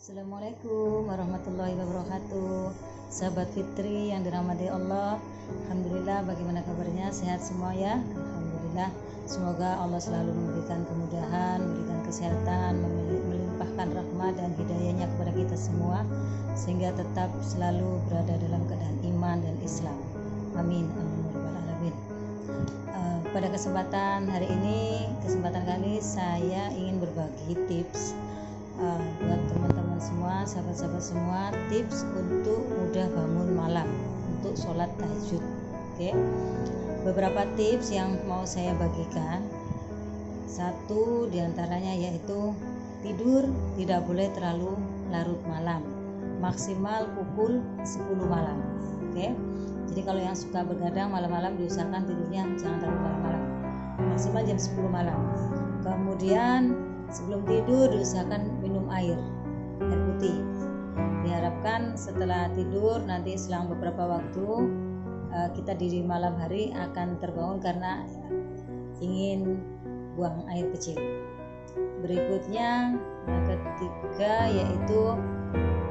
Assalamualaikum warahmatullahi wabarakatuh. Sahabat Fitri yang dirahmati Allah, alhamdulillah, bagaimana kabarnya? Sehat semua ya? Alhamdulillah. Semoga Allah selalu memberikan kemudahan, memberikan kesehatan, melimpahkan rahmat dan hidayahnya kepada kita semua, sehingga tetap selalu berada dalam keadaan iman dan Islam. Amin, amin ya rabbal alamin. Pada kesempatan hari ini, kesempatan kali saya ingin berbagi tips buat teman-teman semua, sahabat-sahabat semua, tips untuk mudah bangun malam untuk sholat tahajud. Oke, beberapa tips yang mau saya bagikan. Satu diantaranya yaitu tidur tidak boleh terlalu larut malam, maksimal pukul 10 malam. Oke, jadi kalau yang suka begadang malam-malam diusahakan tidurnya jangan terlalu malam-malam, maksimal jam 10 malam. Kemudian sebelum tidur diusahakan minum air putih. Diharapkan setelah tidur nanti selang beberapa waktu kita di malam hari akan terbangun karena ingin buang air kecil. Berikutnya yang ketiga yaitu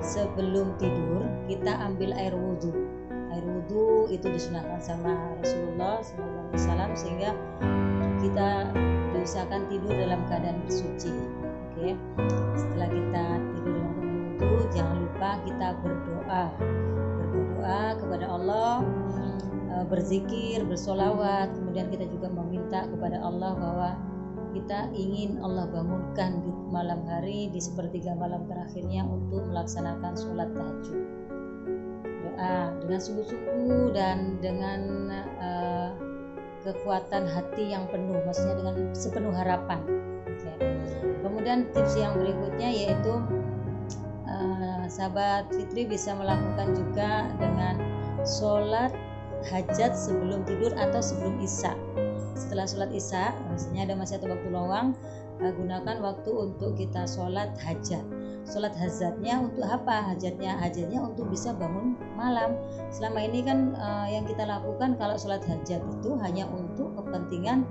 sebelum tidur kita ambil air wudhu. Air wudhu itu disunahkan sama Rasulullah SAW sehingga kita diusahakan tidur dalam keadaan bersuci. Oke. Setelah kita tidur dalam keadaan wudhu, jangan lupa kita berdoa kepada Allah, berzikir, bersolawat. Kemudian kita juga meminta kepada Allah bahwa kita ingin Allah bangunkan di malam hari, di sepertiga malam terakhirnya untuk melaksanakan sholat tahajud. Doa dengan sungguh-sungguh dan dengan kekuatan hati yang penuh, maksudnya dengan sepenuh harapan. Kemudian tips yang berikutnya yaitu sahabat Fitri bisa melakukan juga dengan sholat hajat sebelum tidur atau sebelum isya. Setelah sholat isya, maksudnya masih ada waktu luang, gunakan waktu untuk kita sholat hajat. Sholat hajatnya untuk apa? Hajatnya untuk bisa bangun malam. Selama ini kan yang kita lakukan kalau sholat hajat itu hanya untuk kepentingan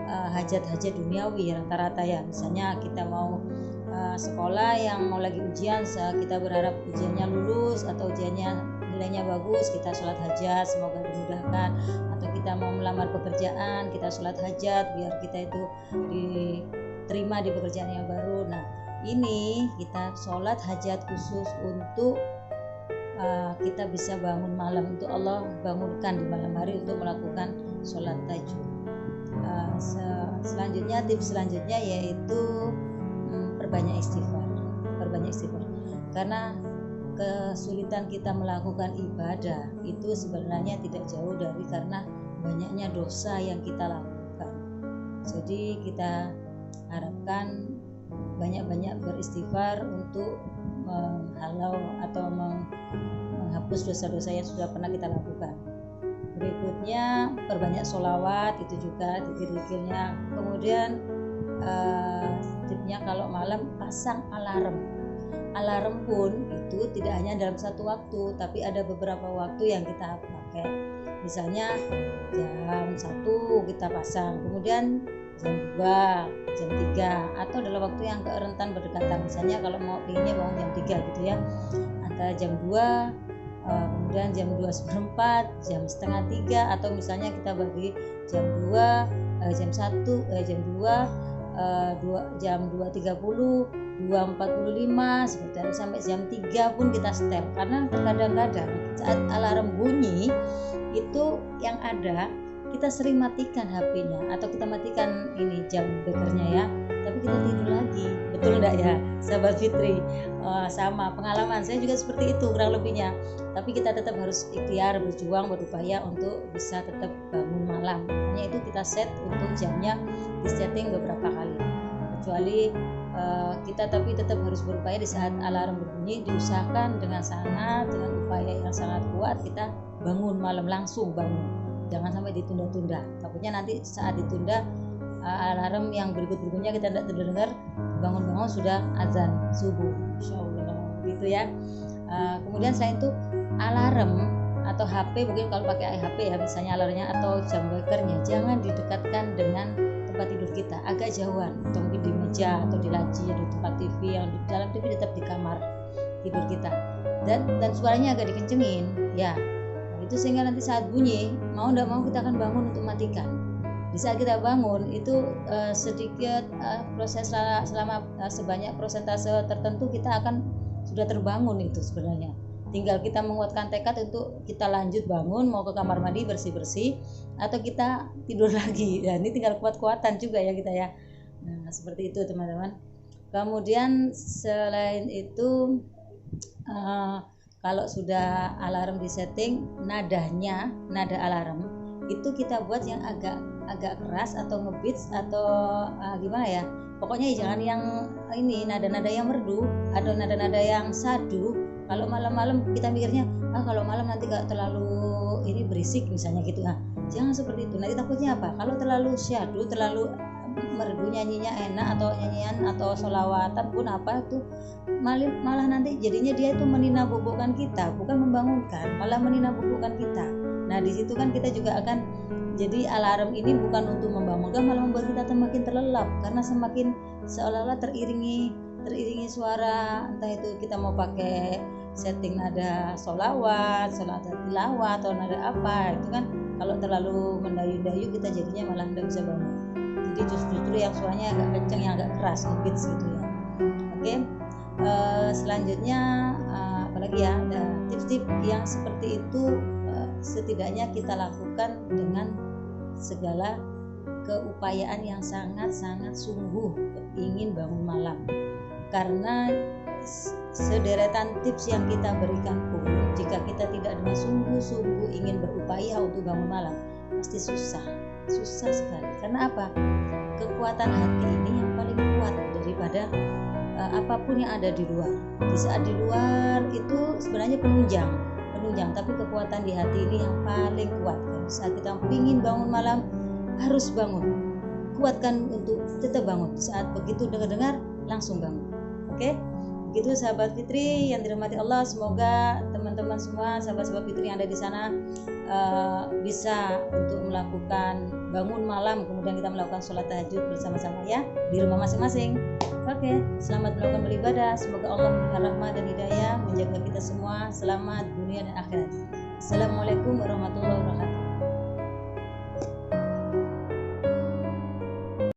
hajat-hajat duniawi rata-rata ya. Misalnya kita mau sekolah yang mau lagi ujian, kita berharap ujiannya lulus atau ujiannya nilainya bagus, kita sholat hajat semoga dimudahkan. Atau kita mau melamar pekerjaan, kita sholat hajat biar kita itu diterima di pekerjaan yang baru. Nah, ini kita sholat hajat khusus untuk kita bisa bangun malam, untuk Allah bangunkan di malam hari untuk melakukan sholat tahajud. Selanjutnya, tips selanjutnya yaitu perbanyak istighfar. Karena kesulitan kita melakukan ibadah itu sebenarnya tidak jauh dari karena banyaknya dosa yang kita lakukan. Jadi kita harapkan banyak-banyak beristighfar untuk menghalau atau menghapus dosa-dosa yang sudah pernah kita lakukan. Berikutnya perbanyak sholawat, itu juga zikir-zikirnya. Kemudian tipsnya kalau malam pasang alarm. Alarm pun itu tidak hanya dalam satu waktu, tapi ada beberapa waktu yang kita pakai. Misalnya jam 1 kita pasang, kemudian jam 2, jam 3, atau dalam waktu yang rentan berdekatan. Misalnya kalau mau pinginnya bangun jam 3 gitu ya, antara jam 2, kemudian jam 2:04, jam setengah 3, atau misalnya kita bagi jam 2, jam 1, jam 2, jam 2:30, 2:45 seperti itu, sampai jam 3 pun kita setel. Karena kadang-kadang saat alarm bunyi itu yang ada kita sering matikan HP-nya atau kita matikan ini jam bekernya ya, tapi kita tidur lagi. Betul enggak ya sahabat Fitri? Sama pengalaman saya juga seperti itu kurang lebihnya, tapi kita tetap harus ikhtiar, berjuang, berupaya untuk bisa tetap bangun malam. Hanya itu kita set untuk jamnya, di setting beberapa kali. Kecuali kita tapi tetap harus berupaya di saat alarm berbunyi, diusahakan dengan upaya yang sangat kuat kita bangun malam, langsung bangun, jangan sampai ditunda-tunda. Takutnya nanti saat ditunda alarm yang berikutnya kita tidak terdengar, bangun-bangun sudah azan subuh, insyaallah gitu ya. Kemudian selain itu alarm atau HP, mungkin kalau pakai HP ya misalnya alarmnya atau jam bekernya, jangan didekatkan dengan tempat tidur kita, agak jauhan, atau mungkin di meja atau di laci, di tempat TV, yang di dalam TV tetap di kamar. tidur kita, dan suaranya agak dikencengin ya. Nah, itu sehingga nanti saat bunyi mau tidak mau kita akan bangun untuk matikan. Di saat kita bangun itu sedikit proses selama sebanyak persentase tertentu kita akan sudah terbangun itu sebenarnya. Tinggal kita menguatkan tekad untuk kita lanjut bangun, mau ke kamar mandi bersih-bersih atau kita tidur lagi. Ya, ini tinggal kuat-kuatan juga ya kita ya. Nah, seperti itu teman-teman. Kemudian selain itu kalau sudah alarm disetting, nada alarm itu kita buat yang agak keras atau ngebeats atau gimana ya. Pokoknya jangan yang ini nada-nada yang merdu atau nada-nada yang sadu. Kalau malam-malam kita mikirnya kalau malam nanti gak terlalu ini berisik misalnya gitu. Nah, jangan seperti itu. Nanti takutnya apa? Kalau terlalu syahdu, terlalu merdu nyanyinya enak atau nyanyian atau sholawatan pun apa itu malah nanti jadinya dia itu meninabubukkan kita, bukan membangunkan, malah meninabubukkan kita. Nah di situ kan kita juga akan jadi alarm ini bukan untuk membangunkan, malah membuat kita semakin terlelap karena semakin seolah-olah teriringi suara, entah itu kita mau pakai setting nada sholawat tilawat atau nada apa, itu kan kalau terlalu mendayu-dayu kita jadinya malah tidak bisa bangun. Jadi justru yang suaranya agak kencang, yang agak keras, ngebeats gitu ya. Oke. Selanjutnya apalagi ya, ada tips-tips yang seperti itu setidaknya kita lakukan dengan segala keupayaan yang sangat-sangat sungguh ingin bangun malam. Karena sederetan tips yang kita berikan pun jika kita tidak dengan sungguh-sungguh ingin berupaya untuk bangun malam pasti susah sekali. Karena apa? Kekuatan hati ini yang paling kuat daripada apapun yang ada di luar. Di saat di luar itu sebenarnya penunjang, tapi kekuatan di hati ini yang paling kuat. Saat kita ingin bangun malam harus bangun, kuatkan untuk tetap bangun. Saat begitu dengar langsung bangun. Oke? Begitu sahabat Fitri yang dirahmati Allah, semoga teman-teman semua sahabat-sahabat Fitri yang ada di sana bisa untuk melakukan bangun malam, kemudian kita melakukan sholat tahajud bersama-sama ya di rumah masing-masing. Oke, selamat melakukan beribadah. Semoga Allah memberikan rahmat dan hidayah, menjaga kita semua selamat dunia dan akhirat. Assalamualaikum warahmatullahi wabarakatuh.